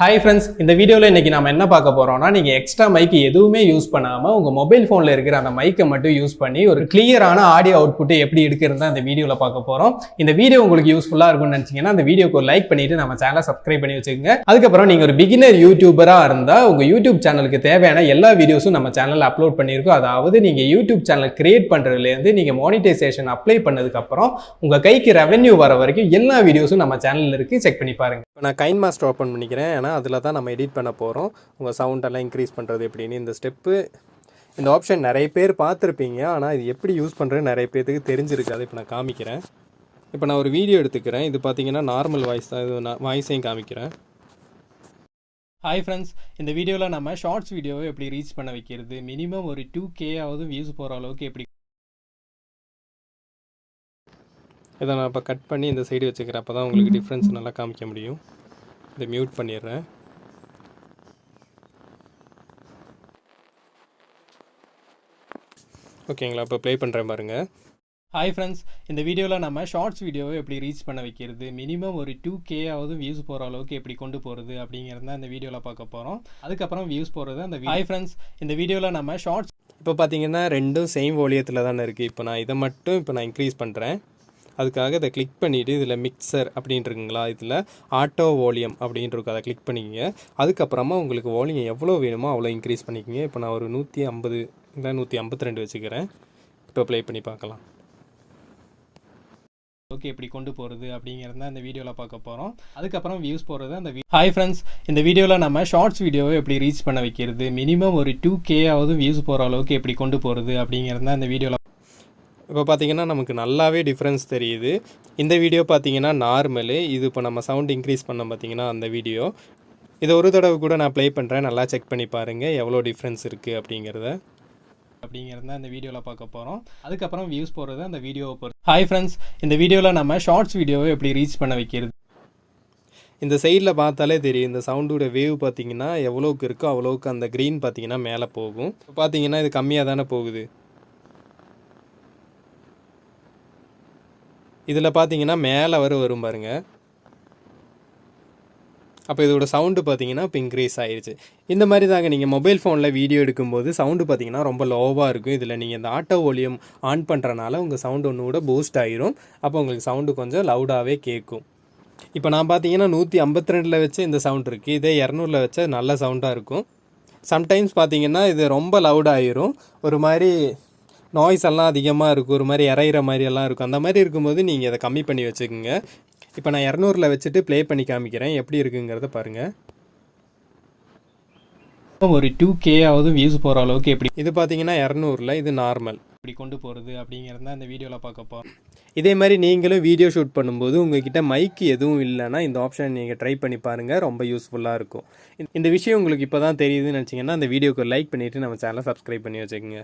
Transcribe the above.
Hi friends, இந்த வீடியோவில் இன்றைக்கி நம்ம என்ன பார்க்க போகிறோம்னா, நீங்கள் எக்ஸ்ட்ரா மைக்கு எதுவுமே யூஸ் பண்ணாமல் உங்கள் மொபைல் ஃபோனில் இருக்கிற அந்த மைக்கை மட்டும் யூஸ் பண்ணி ஒரு கிளியரான ஆடியோ அவுட்புட் எப்படி எடுக்கிறது தான் இந்த வீடியோவில் பார்க்க போகிறோம். இந்த வீடியோ உங்களுக்கு யூஸ்ஃபுல்லாக இருக்கும்னு நினச்சிங்கன்னா அந்த வீடியோக்கு ஒரு லைக் பண்ணிவிட்டு நம்ம சேனலை சப்ஸ்கிரைப் பண்ணி வச்சுக்கோங்க. அதுக்கப்புறம் நீங்கள் ஒரு பிகினர் யூடியூபராக இருந்தால் உங்கள் யூடியூப் சேனலுக்கு தேவையான எல்லா வீடியோஸும் நம்ம சேனலில் அப்லோட் பண்ணியிருக்கோம். அதாவது நீங்கள் யூடியூப் சேனல் கிரியேட் பண்ணுறதுலேருந்து நீங்கள் மானிட்டைசேஷன் அப்ளை பண்ணதுக்கப்புறம் உங்கள் கைக்கு ரெவென்யூ வர வரைக்கும் எல்லா வீடியோஸும் நம்ம சேனலில் இருக்குது. செக் பண்ணி பாருங்கள். இப்போ நான் கைன்மாஸ்டர் ஓப்பன் பண்ணிக்கிறேன். ஏன்னா அதில் தான் நம்ம எடிட் பண்ண போகிறோம். உங்கள் சவுண்டெல்லாம் இன்க்ரீஸ் பண்ணுறது எப்படின்னு இந்த ஸ்டெப்பு, இந்த ஆப்ஷன் நிறைய பேர் பார்த்துருப்பீங்க. ஆனால் இது எப்படி யூஸ் பண்ணுறது நிறைய பேருக்கு தெரிஞ்சிருக்காது. இப்போ நான் காமிக்கிறேன். இப்போ நான் ஒரு வீடியோ எடுத்துக்கிறேன். இது பார்த்தீங்கன்னா நார்மல் வாய்ஸ் தான். இது நான் வாய்ஸையும் காமிக்கிறேன். ஹாய் ஃப்ரெண்ட்ஸ், இந்த வீடியோவில் நம்ம ஷார்ட்ஸ் வீடியோவை எப்படி ரீச் பண்ண வைக்கிறது, மினிமம் ஒரு 2K வியூஸ் போகிற அளவுக்கு எப்படி, இதை நான் இப்போ கட் பண்ணி இந்த சைடு வச்சுக்கிறேன். அப்போ தான் உங்களுக்கு டிஃப்ரென்ஸ் நல்லா காமிக்க முடியும். இதை மியூட் பண்ணிடுறேன். ஓகேங்களா? இப்போ ப்ளே பண்ணுறேன் பாருங்கள். ஹாய் ஃப்ரெண்ட்ஸ், இந்த வீடியோவில் நம்ம ஷார்ட்ஸ் வீடியோவை எப்படி ரீச் பண்ண வைக்கிறது, மினிமம் ஒரு 2K வியூஸ் போகிற அளவுக்கு எப்படி கொண்டு போகிறது அப்படிங்கிறது தான் இந்த வீடியோவில் பார்க்க போகிறோம். அதுக்கப்புறம் வியூஸ் போகிறது அந்த ஹாய் ஃப்ரெண்ட்ஸ், இந்த வீடியோவில் நம்ம ஷார்ட்ஸ் இப்போ பார்த்தீங்கன்னா ரெண்டும் சேம் வால்யூத்தில் தானே இருக்குது. இப்போ நான் இதை மட்டும் நான் இன்க்ரீஸ் பண்ணுறேன். அதுக்காக இதை கிளிக் பண்ணிவிட்டு இதில் மிக்சர் அப்படின்ட்டு இருக்குங்களா, இதில் ஆட்டோ வால்யூம் அப்படின்ட்டு இருக்கும். அதை கிளிக் பண்ணிக்கங்க. அதுக்கப்புறமா உங்களுக்கு வால்யூம் எவ்வளோ வேணுமோ அவ்வளோ இன்க்ரீஸ் பண்ணிக்கோங்க. இப்போ நான் ஒரு 150 இல்லை 152 வச்சுக்கிறேன். இப்போ ப்ளே பண்ணி பார்க்கலாம். ஓகே, எப்படி கொண்டு போகிறது அப்படிங்கிறது தான் இந்த வீடியோவில் பார்க்க போகிறோம். அதுக்கப்புறம் வியூஸ் போகிறது அந்த ஹாய் ஃப்ரெண்ட்ஸ், இந்த வீடியோவில் நம்ம ஷார்ட்ஸ் வீடியோவை எப்படி ரீச் பண்ண வைக்கிறது, மினிமம் ஒரு 2K வியூஸ் போகிற அளவுக்கு எப்படி கொண்டு போகிறது அப்படிங்கிறது தான் இந்த வீடியோவில். இப்போ பார்த்தீங்கன்னா நமக்கு நல்லாவே டிஃப்ரென்ஸ் தெரியுது. இந்த வீடியோ பார்த்தீங்கன்னா நார்மலு, இது இப்போ நம்ம சவுண்ட் இன்க்ரீஸ் பண்ணோம் பார்த்தீங்கன்னா அந்த வீடியோ. இதை ஒரு தடவை கூட நான் ப்ளே பண்ணுறேன். நல்லா செக் பண்ணி பாருங்கள் எவ்வளோ டிஃப்ரென்ஸ் இருக்குது அப்படிங்கிறத தான் இந்த வீடியோவில் பார்க்க போகிறோம். அதுக்கப்புறம் வியூஸ் போகிறது அந்த வீடியோவை பொறுத்து. ஹாய் ஃப்ரெண்ட்ஸ், இந்த வீடியோவில் நம்ம ஷார்ட்ஸ் வீடியோவை எப்படி ரீச் பண்ண வைக்கிறது, இந்த சைடில் பார்த்தாலே தெரியும். இந்த சவுண்டோட வேவ் பார்த்தீங்கன்னா எவ்வளோக்கு இருக்கோ அவ்வளோக்கு அந்த க்ரீன் பார்த்தீங்கன்னா மேலே போகும். இப்போ பார்த்தீங்கன்னா இது கம்மியாக தானே போகுது. இதில் பார்த்தீங்கன்னா மேலே வரும் பாருங்கள். அப்போ இதோட சவுண்டு பார்த்தீங்கன்னா இப்போ இன்க்ரீஸ் ஆகிடுச்சு. இந்த மாதிரி தாங்க நீங்கள் மொபைல் ஃபோனில் வீடியோ எடுக்கும்போது சவுண்டு பார்த்தீங்கன்னா ரொம்ப லோவாக இருக்கும். இதில் நீங்கள் இந்த ஆட்டோ வால்யூம் ஆன் பண்ணுறனால உங்கள் சவுண்டு ஒன்று கூட பூஸ்ட் ஆகிரும். அப்போ உங்களுக்கு சவுண்டு கொஞ்சம் லவுடாகவே கேட்கும். இப்போ நான் பார்த்தீங்கன்னா 152 வச்சு இந்த சவுண்ட் இருக்குது. இதே 200 வச்சா நல்ல சவுண்டாக இருக்கும். சம்டைம்ஸ் பார்த்தீங்கன்னா இது ரொம்ப லவுடாகிரும். ஒரு மாதிரி நாய்ஸ் எல்லாம் அதிகமாக இருக்கும், ஒரு மாதிரி இறையிற மாதிரியெல்லாம் இருக்கும். அந்த மாதிரி இருக்கும்போது நீங்கள் இதை கம்மி பண்ணி வச்சுக்கோங்க. இப்போ நான் 200 வச்சுட்டு ப்ளே பண்ணி காமிக்கிறேன் எப்படி இருக்குங்கிறத பாருங்கள். ஒரு 2K வியூஸ் போகிற அளவுக்கு எப்படி, இது பார்த்தீங்கன்னா 200, இது நார்மல் இப்படி கொண்டு போகிறது அப்படிங்கிறது தான் இந்த வீடியோவில் பார்க்க போகிறோம். இதே மாதிரி நீங்களும் வீடியோ ஷூட் பண்ணும்போது உங்கள்கிட்ட மைக்கு எதுவும் இல்லைன்னா இந்த ஆப்ஷன் நீங்கள் ட்ரை பண்ணி பாருங்கள். ரொம்ப யூஸ்ஃபுல்லாக இருக்கும். இந்த விஷயம் உங்களுக்கு இப்போ தான் தெரியுதுன்னு நினச்சிங்கன்னா அந்த வீடியோக்கு லைக் பண்ணிவிட்டு நம்ம சேனலை சப்ஸ்கிரைப் பண்ணி வச்சுக்கோங்க.